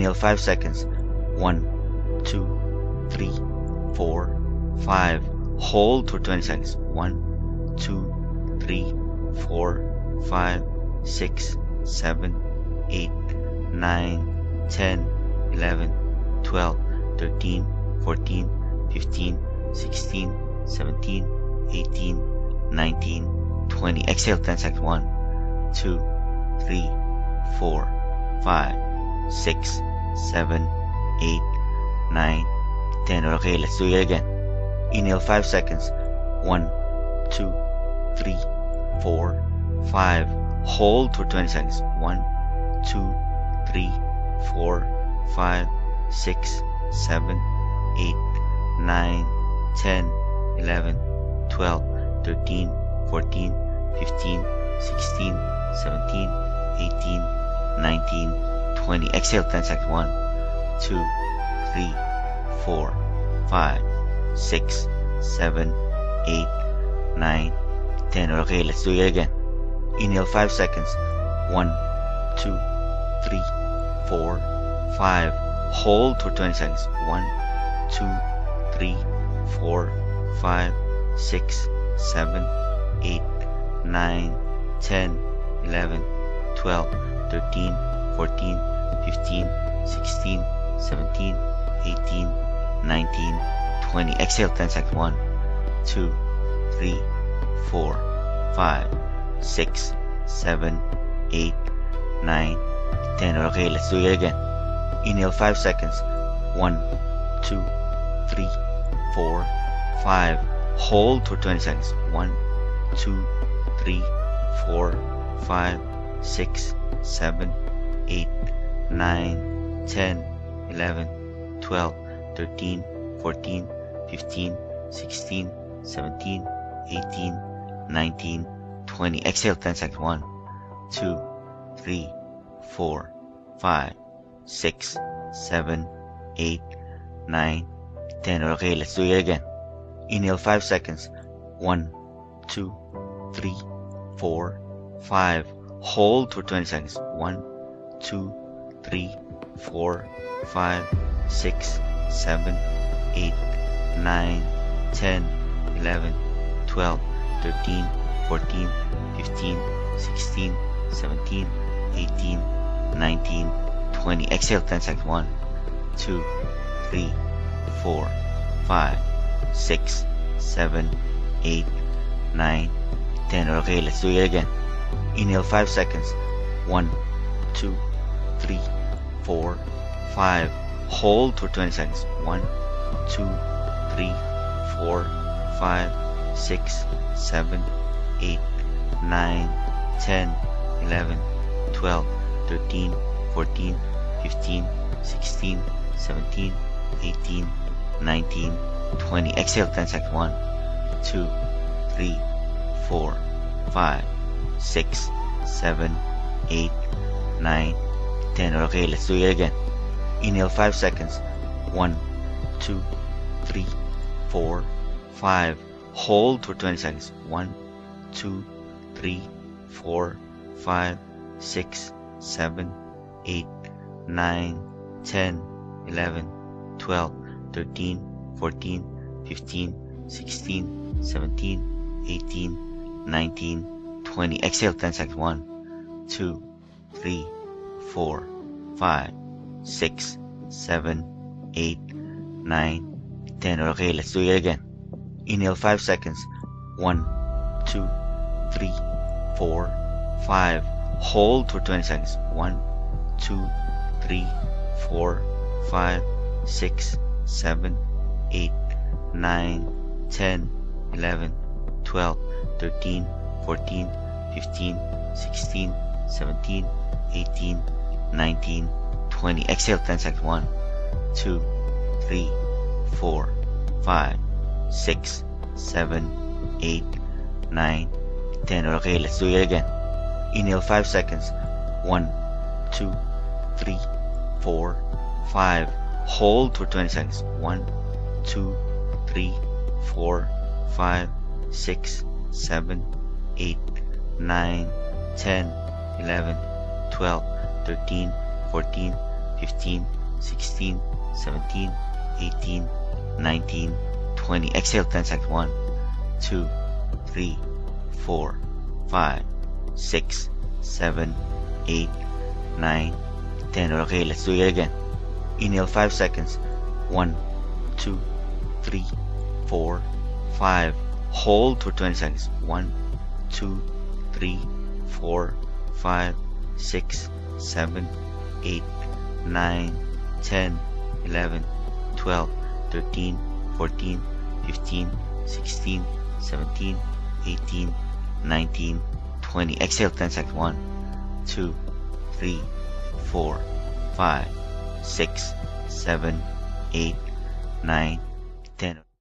Inhale 5 seconds. 1, 2, 3, 4, 5. Hold for 20 seconds. 1, 2, 3, 4, 5, 6, 7, 8, 9, 10, 11, 12, 13, 14, 15, 16, 17, 18, 19, 20. Exhale 10 seconds. 1, 2, 3, 4, 5, 6, 7, 8, 9, 10. Okay, let's do it again. Inhale 5 seconds. 1, 2, 3, 4, 5. Hold for 20 seconds. 1, 2, 3, 4, 5, 6, 7, 8, 9, 10, 11, 12, 13, 14, 15, 16, 17, 18, 19, 20. Exhale 10 seconds. 1, 2, 3, 4, 5, 6, 7, 8, 9, 10. Okay, let's do it again. Inhale 5 seconds. 1, 2, 3, 4, 5. Hold for 20 seconds. 1, 2, 3, 4, 5, 6, 7, 8, 9, 10, 11, 12, 13, 14, 15, 16, 17, 18, 19, 20. Exhale 10 seconds. 1, 2, 3, 4, 5, 6, 7, 8, 9, 10. Okay, let's do it again. Inhale 5 seconds. 1, 2, 3, 4, 5. Hold for 20 seconds. 1, 2, 3, 4, 5, 6, 7, 8, 9, 10, 11, 12, 13, 14, 15, 16, 17, 18, 19, 20. Exhale 10 seconds. 1, 2, 3, 4, 5, 6, 7, 8, 9, 10. Okay, let's do it again. Inhale 5 seconds. 1, 2, 3, 4, 5. Hold for 20 seconds. 1, 2, 3, 4, 5, 6, 7, 8, 9, 10, 11, 12, 13, 14, 15, 16, 17, 18, 19, 20. Exhale 10 seconds. 1, 2, 3, 4, 5, 6, 7, 8, 9, 10. Okay, let's do it again. Inhale 5 seconds. 1, 2, 3, 4, 5. Hold for 20 seconds. 1, 2, 3, 4, 5, 6, 7, 8, 9, 10, 11, 12, 13, 14, 15, 16, 17, 18, 19, 20. Exhale 10 seconds. 1, 2, 3, 4, 5, 6, 7, 8, 9, 10. Okay, let's do it again. Inhale 5 seconds. 1, 2, 3, 4, 5. Hold for 20 seconds. 1, 2, 3, 4, 5, 6, 7, 8, 9, 10, 11, 12, 13, 14, 15, 16, 17, 18, 19, 20. Exhale 10 seconds. 1, 2, 3, 4, 5, 6, 7, 8, 9, 10. Okay, let's do it again. Inhale 5 seconds. 1, 2, 3, 4, 5. Hold for 20 seconds. 1, 2, 3, 4, 5, 6, 7, 8, 9, 10, 11, 12, 13, 14, 15, 16, 17, 18, 19, 20. Exhale 10 seconds. 1, 2, 3, 4, 5, 6, 7, 8, 9, 10. Okay, let's do it again. Inhale 5 seconds. 1, 2, 3, 4, 5. Hold for 20 seconds. 1, 2, 3, 4, 5, 6, 7, 8, 9, 10, 11, 12, 13, 14, 15, 16, 17, 18, 19, 20. Exhale 10 seconds. 1, 2, 3, 4, 5, 6, 7, 8, 9, 10. Okay, let's do it again. Inhale 5 seconds. 1, 2, 3, 4, 5. Hold for 20 seconds. 1, 2, 3, 4, 5, 6, 7, 8, 9, 10, 11, 12, 13, 14, 15, 16, 17, 18, 19, 20. Exhale 10 seconds. 1, 2, 3, 4, 5, 6, 7, 8, 9, 10.